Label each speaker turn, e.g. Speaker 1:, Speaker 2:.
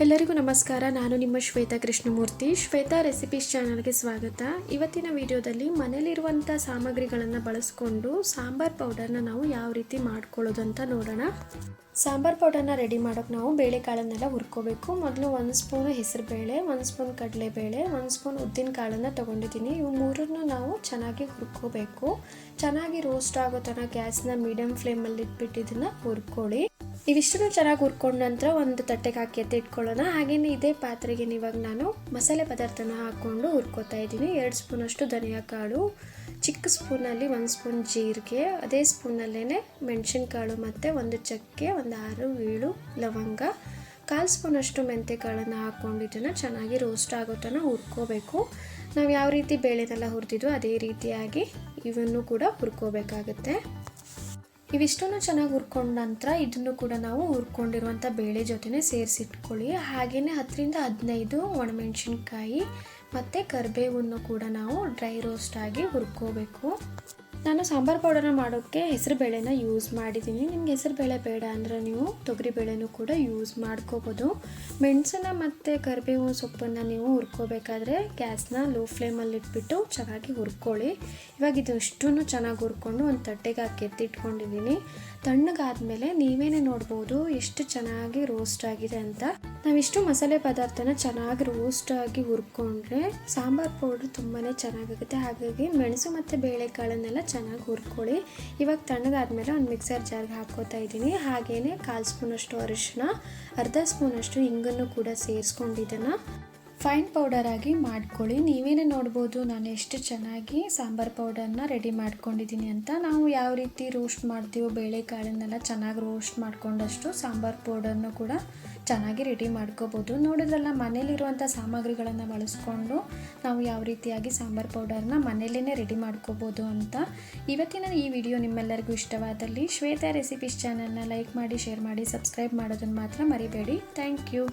Speaker 1: ಎಲ್ಲರಿಗೂ ನಮಸ್ಕಾರ. ನಾನು ನಿಮ್ಮ ಶ್ವೇತಾ ಕೃಷ್ಣಮೂರ್ತಿ. ಶ್ವೇತಾ ರೆಸಿಪೀಸ್ ಚಾನಲ್ಗೆ ಸ್ವಾಗತ. ಇವತ್ತಿನ ವಿಡಿಯೋದಲ್ಲಿ ಮನೆಯಲ್ಲಿರುವಂಥ ಸಾಮಗ್ರಿಗಳನ್ನು ಬಳಸ್ಕೊಂಡು ಸಾಂಬಾರ್ ಪೌಡರ್ನ ನಾವು ಯಾವ ರೀತಿ ಮಾಡ್ಕೊಳ್ಳೋದು ಅಂತ ನೋಡೋಣ. ಸಾಂಬಾರ್ ಪೌಡರ್ನ ರೆಡಿ ಮಾಡೋಕೆ ನಾವು ಬೇಳೆಕಾಳನ್ನೆಲ್ಲ ಹುರ್ಕೋಬೇಕು. ಮೊದಲು 1 ಸ್ಪೂನ್ ಹೆಸರುಬೇಳೆ, 1 ಸ್ಪೂನ್ ಕಡಲೆಬೇಳೆ, 1 ಸ್ಪೂನ್ ಉದ್ದಿನ ಕಾಳನ್ನು ತೊಗೊಂಡಿದ್ದೀನಿ. ಇವು ಮೂರನ್ನು ನಾವು ಚೆನ್ನಾಗಿ ಹುರ್ಕೋಬೇಕು. ಚೆನ್ನಾಗಿ ರೋಸ್ಟ್ ಆಗೋ ತನಕ ಗ್ಯಾಸ್ನ ಮೀಡಿಯಮ್ ಫ್ಲೇಮಲ್ಲಿ ಇಟ್ಬಿಟ್ಟು ಇದನ್ನು ಹುರ್ಕೊಳ್ಳಿ. ಇವಿಷ್ಟನ್ನು ಚೆನ್ನಾಗಿ ಹುರ್ಕೊಂಡ ನಂತರ ಒಂದು ತಟ್ಟೆಗೆ ಹಾಕಿ ಎತ್ತಿಟ್ಕೊಳ್ಳೋಣ. ಹಾಗೆಯೇ ಇದೇ ಪಾತ್ರೆಗೆ ಇವಾಗ ನಾನು ಮಸಾಲೆ ಪದಾರ್ಥನ ಹಾಕ್ಕೊಂಡು ಹುರ್ಕೋತಾ ಇದ್ದೀನಿ. 2 ಸ್ಪೂನಷ್ಟು ಧನಿಯಾ ಕಾಳು, ಚಿಕ್ಕ ಸ್ಪೂನಲ್ಲಿ 1 ಸ್ಪೂನ್ ಜೀರಿಗೆ, ಅದೇ ಸ್ಪೂನಲ್ಲೇ ಮೆಣಸಿನಕಾಳು ಮತ್ತು 1 ಚಕ್ಕೆ, 6-7 ಲವಂಗ, 1/4 ಸ್ಪೂನಷ್ಟು ಮೆಂತ್ಯಕಾಳನ್ನು ಹಾಕ್ಕೊಂಡು ಇದನ್ನು ಚೆನ್ನಾಗಿ ರೋಸ್ಟ್ ಆಗೋ ತನಕ ಹುರ್ಕೋಬೇಕು. ನಾವು ಯಾವ ರೀತಿ ಬೇಳೆನೆಲ್ಲ ಹುರಿದಿದ್ವೋ ಅದೇ ರೀತಿಯಾಗಿ ಇವನ್ನು ಕೂಡ ಹುರ್ಕೋಬೇಕಾಗುತ್ತೆ. ಇವಿಷ್ಟನ್ನು ಚೆನ್ನಾಗಿ ಹುರ್ಕೊಂಡ ನಂತರ ಇದನ್ನು ಕೂಡ ನಾವು ಹುರ್ಕೊಂಡಿರುವಂಥ ಬೇಳೆ ಜೊತೆನೇ ಸೇರಿಸಿಟ್ಕೊಳ್ಳಿ. ಹಾಗೆಯೇ 10-15 ಒಣಮೆಣಸಿನ್ಕಾಯಿ ಮತ್ತು ಕರಿಬೇವನ್ನು ಕೂಡ ನಾವು ಡ್ರೈ ರೋಸ್ಟ್ ಆಗಿ ಹುರ್ಕೋಬೇಕು. ನಾನು ಸಾಂಬಾರು ಪೌಡರ್ನ ಮಾಡೋಕ್ಕೆ ಹೆಸರುಬೇಳೆನ ಯೂಸ್ ಮಾಡಿದ್ದೀನಿ. ನಿಮ್ಗೆ ಹೆಸರುಬೇಳೆ ಬೇಡ ಅಂದರೆ ನೀವು ತೊಗರಿಬೇಳೆನೂ ಕೂಡ ಯೂಸ್ ಮಾಡ್ಕೋಬೋದು. ಮೆಣಸನ್ನು ಮತ್ತು ಕರಿಬೇವು ಸೊಪ್ಪನ್ನು ನೀವು ಹುರ್ಕೋಬೇಕಾದ್ರೆ ಗ್ಯಾಸ್ನ ಲೋ ಫ್ಲೇಮಲ್ಲಿ ಇಟ್ಬಿಟ್ಟು ಚೆನ್ನಾಗಿ ಹುರ್ಕೊಳ್ಳಿ. ಇವಾಗ ಇದು ಇಷ್ಟನ್ನು ಚೆನ್ನಾಗಿ ಹುರ್ಕೊಂಡು ಒಂದು ತಟ್ಟೆಗೆ ಹಾಕಿ ಎತ್ತಿಟ್ಕೊಂಡಿದ್ದೀನಿ. ತಣ್ಣಗಾದ್ಮೇಲೆ ನೀವೇನೇ ನೋಡ್ಬೋದು ಎಷ್ಟು ಚೆನ್ನಾಗಿ ರೋಸ್ಟ್ ಆಗಿದೆ ಅಂತ. ನಾವಿಷ್ಟು ಮಸಾಲೆ ಪದಾರ್ಥನ ಚೆನ್ನಾಗಿ ರೋಸ್ಟ್ ಆಗಿ ಹುರ್ಕೊಂಡ್ರೆ ಸಾಂಬಾರು ಪೌಡ್ರ್ ತುಂಬಾ ಚೆನ್ನಾಗಾಗುತ್ತೆ. ಹಾಗಾಗಿ ಮೆಣಸು ಮತ್ತು ಬೇಳೆಕಾಳನ್ನೆಲ್ಲ ಚೆನ್ನಾಗಿ ಹುರ್ಕೊಳ್ಳಿ. ಇವಾಗ ತಣ್ಣಗಾದ್ಮೇಲೆ ಒಂದು ಮಿಕ್ಸರ್ ಜಾರ್ಗೆ ಹಾಕ್ಕೋತಾ ಇದ್ದೀನಿ. ಹಾಗೆಯೇ 1/4 ಸ್ಪೂನಷ್ಟು ಅರಿಶಿನ, ಅರ್ಧ ಸ್ಪೂನಷ್ಟು ಹಿಂಗನ್ನು ಕೂಡ ಸೇರಿಸ್ಕೊಂಡಿದ್ದನ್ನು ಫೈನ್ ಪೌಡರ್ ಆಗಿ ಮಾಡ್ಕೊಳ್ಳಿ. ನೀವೇನೇ ನೋಡ್ಬೋದು ನಾನು ಎಷ್ಟು ಚೆನ್ನಾಗಿ ಸಾಂಬಾರು ಪೌಡರ್ನ ರೆಡಿ ಮಾಡ್ಕೊಂಡಿದ್ದೀನಿ ಅಂತ. ನಾವು ಯಾವ ರೀತಿ ರೋಸ್ಟ್ ಮಾಡ್ತೀವೋ ಬೇಳೆಕಾಳನ್ನೆಲ್ಲ ಚೆನ್ನಾಗಿ ರೋಸ್ಟ್ ಮಾಡ್ಕೊಂಡಷ್ಟು ಸಾಂಬಾರು ಪೌಡರ್ನು ಕೂಡ ಚೆನ್ನಾಗಿ ರೆಡಿ ಮಾಡ್ಕೋಬೋದು. ನೋಡಿದ್ರಲ್ಲ, ಮನೇಲಿರುವಂಥ ಸಾಮಗ್ರಿಗಳನ್ನು ಬಳಸ್ಕೊಂಡು ನಾವು ಯಾವ ರೀತಿಯಾಗಿ ಸಾಂಬಾರು ಪೌಡರ್ನ ಮನೆಯಲ್ಲೇ ರೆಡಿ ಮಾಡ್ಕೋಬೋದು ಅಂತ. ಇವತ್ತಿನ ಈ ವಿಡಿಯೋ ನಿಮ್ಮೆಲ್ಲರಿಗೂ ಇಷ್ಟವಾದಲ್ಲಿ ಶ್ವೇತಾ ರೆಸಿಪೀಸ್ ಚಾನಲ್ನ ಲೈಕ್ ಮಾಡಿ, ಶೇರ್ ಮಾಡಿ, ಸಬ್ಸ್ಕ್ರೈಬ್ ಮಾಡೋದನ್ನು ಮಾತ್ರ ಮರಿಬೇಡಿ. Thank you.